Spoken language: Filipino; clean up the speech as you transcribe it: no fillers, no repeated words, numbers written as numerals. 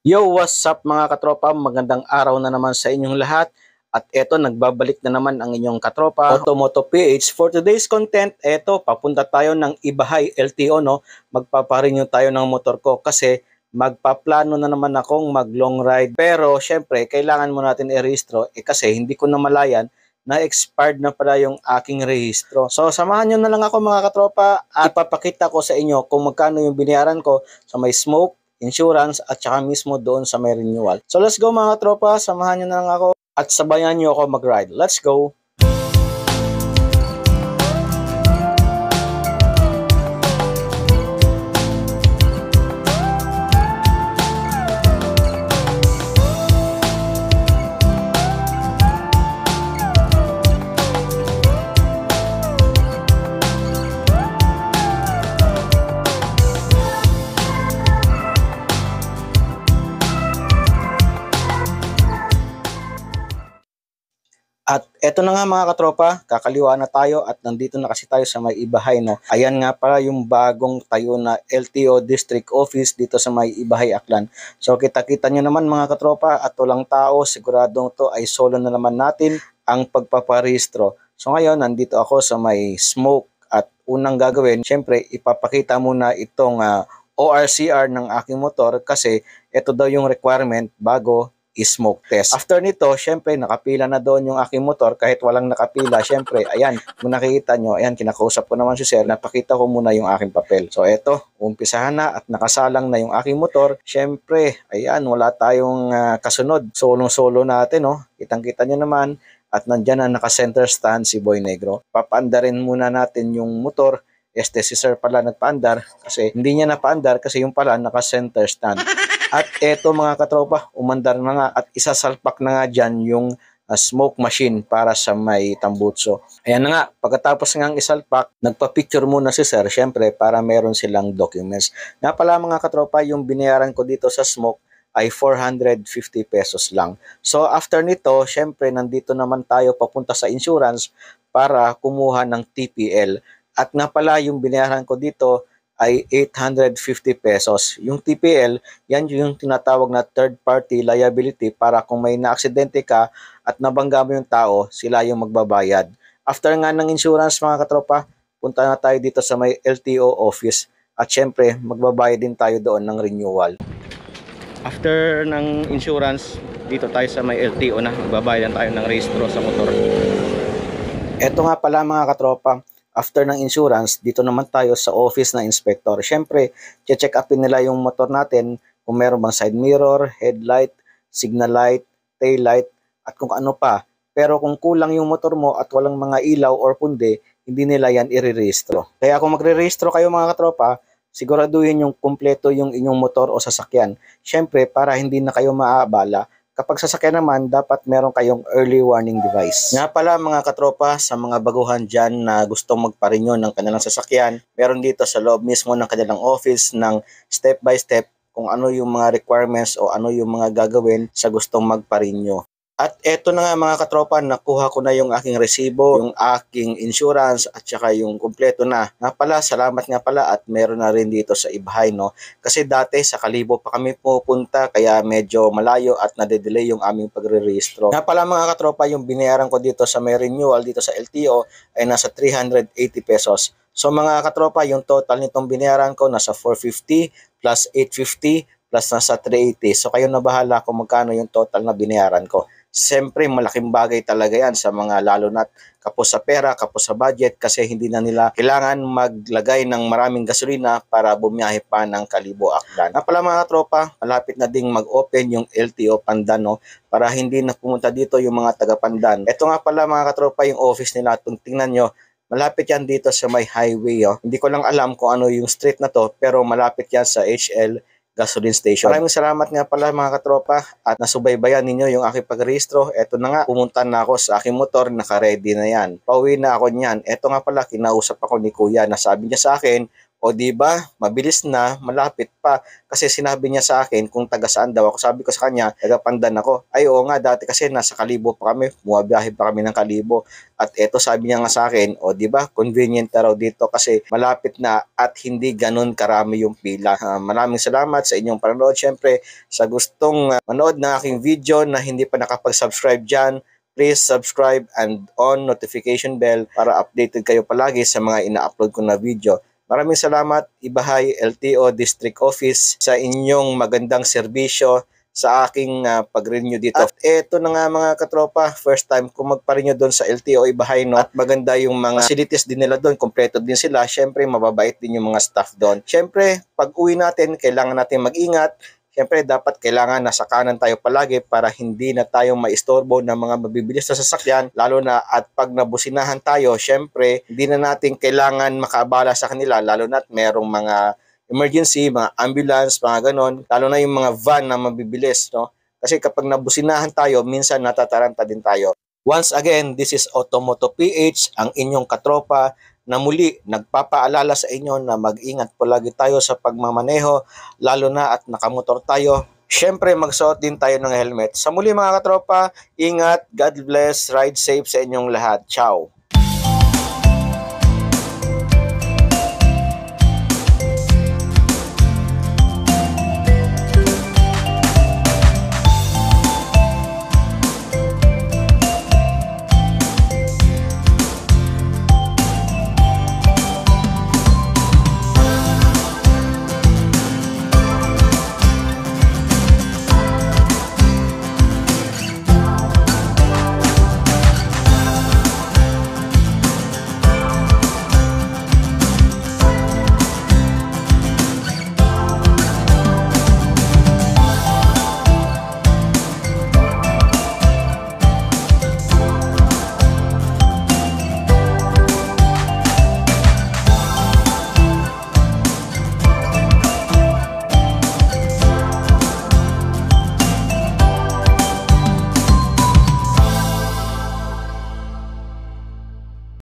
Yo, what's up mga katropa? Magandang araw na naman sa inyong lahat. At eto, nagbabalik na naman ang inyong katropa, Automoto PH. For today's content, eto, papunta tayo ng Ibahay LTO, no? Magpaparenew tayo ng motor ko kasi magpaplano na naman akong mag long ride. Pero syempre, kailangan mo natin i-rehistro kasi hindi ko na malayan na expired na pala yung aking rehistro. So, samahan nyo na lang ako mga katropa at ipapakita ko sa inyo kung magkano yung binayaran ko sa may smoke, insurance at saka mismo doon sa may renewal. So let's go mga tropa, samahan nyo na lang ako at sabayan nyo ako mag-ride. Let's go! At eto na nga mga katropa, kakaliwa na tayo at nandito na kasi tayo sa may Ibahay, no. Ayan nga pala yung bagong tayo na LTO District Office dito sa may Ibahay, Aklan. So kita-kita nyo naman mga katropa at walang tao, siguradong to ay solo na naman natin ang pagpaparehistro. So ngayon nandito ako sa may smoke at unang gagawin, syempre ipapakita muna itong ORCR ng aking motor kasi ito daw yung requirement bago smoke test. After nito, syempre, nakapila na doon yung aking motor kahit walang nakapila. Syempre, ayan, kung nakikita nyo, ayan, kinakausap ko naman si sir, napakita ko muna yung aking papel. So, eto, umpisahan na at nakasalang na yung aking motor. Syempre, ayan, wala tayong kasunod. Solong-solo natin, no? Kitang-kita nyo naman at nandyan na naka-center stand si Boy Negro. Papaandarin muna natin yung motor. Si sir pala nagpaandar kasi hindi niya napaandar kasi yung pala naka-center stand. At eto mga katropa, umandar na nga at isasalpak na nga dyan yung smoke machine para sa may tambutso. Ayan na nga, pagkatapos nga isalpak, nagpa-picture muna si sir, syempre para meron silang documents. Nga pala mga katropa, yung binayaran ko dito sa smoke ay 450 pesos lang. So after nito, syempre nandito naman tayo papunta sa insurance para kumuha ng TPL. At nga pala yung binayaran ko dito ay 850 pesos. Yung TPL, yan yung tinatawag na third party liability para kung may naaksidente ka at nabangga mo yung tao, sila yung magbabayad. After nga ng insurance mga katropa, punta na tayo dito sa may LTO office at syempre magbabayad din tayo doon ng renewal. After ng insurance, dito tayo sa may LTO na, magbabayad tayo ng rehistro sa motor. Eto nga pala mga katropa, after ng insurance, dito naman tayo sa office na inspector. Siyempre, check upin nila yung motor natin kung meron bang side mirror, headlight, signal light, tail light, at kung ano pa. Pero kung kulang yung motor mo at walang mga ilaw or pundi, hindi nila yan i-rehistro. Kaya kung magre-rehistro kayo mga katropa, siguraduhin yung kumpleto yung inyong motor o sasakyan. Siyempre, para hindi na kayo maaabala, kapag sasakyan naman, dapat meron kayong early warning device. Nga pala mga katropa, sa mga baguhan dyan na gustong magpa-renew ng kanilang sasakyan, meron dito sa loob mismo ng kanilang office ng step by step kung ano yung mga requirements o ano yung mga gagawin sa gustong magpa-renew. At eto na nga mga katropa, nakuha ko na yung aking resibo, yung aking insurance at saka yung kumpleto na. Nga pala, salamat nga pala at meron na rin dito sa Ibahay, no? Kasi dati sa Kalibo pa kami pupunta kaya medyo malayo at nade-delay yung aming pagre-rehistro. Nga pala mga katropa, yung binayaran ko dito sa may renewal dito sa LTO ay nasa 380 pesos. So mga katropa, yung total nitong binayaran ko nasa 450 plus 850 plus nasa 380. So kayo na bahala kung magkano yung total na binayaran ko. Siyempre, malaking bagay talaga yan sa mga lalo na kapos sa pera, kapos sa budget kasi hindi na nila kailangan maglagay ng maraming gasolina para bumiyahe pa ng Kalibo, Aklan. Pala mga tropa, malapit na ding mag-open yung LTO Pandan, no? Para hindi na pumunta dito yung mga taga Pandan. Ito nga pala mga katropa yung office nila. Tingnan nyo, malapit yan dito sa may highway. Oh. Hindi ko lang alam kung ano yung street na to pero malapit yan sa HL gasoline station. Maraming salamat nga pala mga katropa at nasubaybayan ninyo yung aking pagrehistro. Eto na nga, pumunta na ako sa aking motor, naka-ready na yan. Pauwi na ako niyan. Eto nga pala, kinausap ako ni Kuya na sabi niya sa akin, O di ba, mabilis na, malapit pa. Kasi sinabi niya sa akin kung taga saan daw ako. Sabi ko sa kanya, taga Pandan ako. Ay oo nga, dati kasi nasa Kalibo pa kami, bumabiyahe pa kami ng Kalibo. At eto sabi niya nga sa akin, o di ba, convenient na raw dito kasi malapit na at hindi ganun karami yung pila. Maraming salamat sa inyong panonood. Syempre, sa gustong manood ng aking video na hindi pa nakapag-subscribe dyan, please subscribe and on notification bell para updated kayo palagi sa mga ina-upload ko na video. Maraming salamat, Ibahay LTO District Office, sa inyong magandang serbisyo sa aking pag-renew dito. At eto na nga mga katropa, first time ko magpa-renew doon sa LTO Ibahay, no? At maganda yung mga facilities din nila doon, kompleto din sila. Syempre, mababait din yung mga staff doon. Syempre, pag uwi natin, kailangan natin mag-ingat. Siyempre, dapat kailangan nasa kanan tayo palagi para hindi na tayo maistorbo ng mga mabibilis na sasakyan, lalo na at pag nabusinahan tayo, siyempre, hindi na natin kailangan makaabala sa kanila, lalo na at merong mga emergency, mga ambulance, mga ganon, lalo na yung mga van na mabibilis, no? Kasi kapag nabusinahan tayo, minsan natataranta din tayo. Once again, this is Automoto PH, ang inyong katropa, na muli nagpapaalala sa inyo na mag-ingat palagi tayo sa pagmamaneho, lalo na at nakamotor tayo. Siyempre, magsuot din tayo ng helmet. Sa muli mga katropa, ingat, God bless, ride safe sa inyong lahat. Ciao!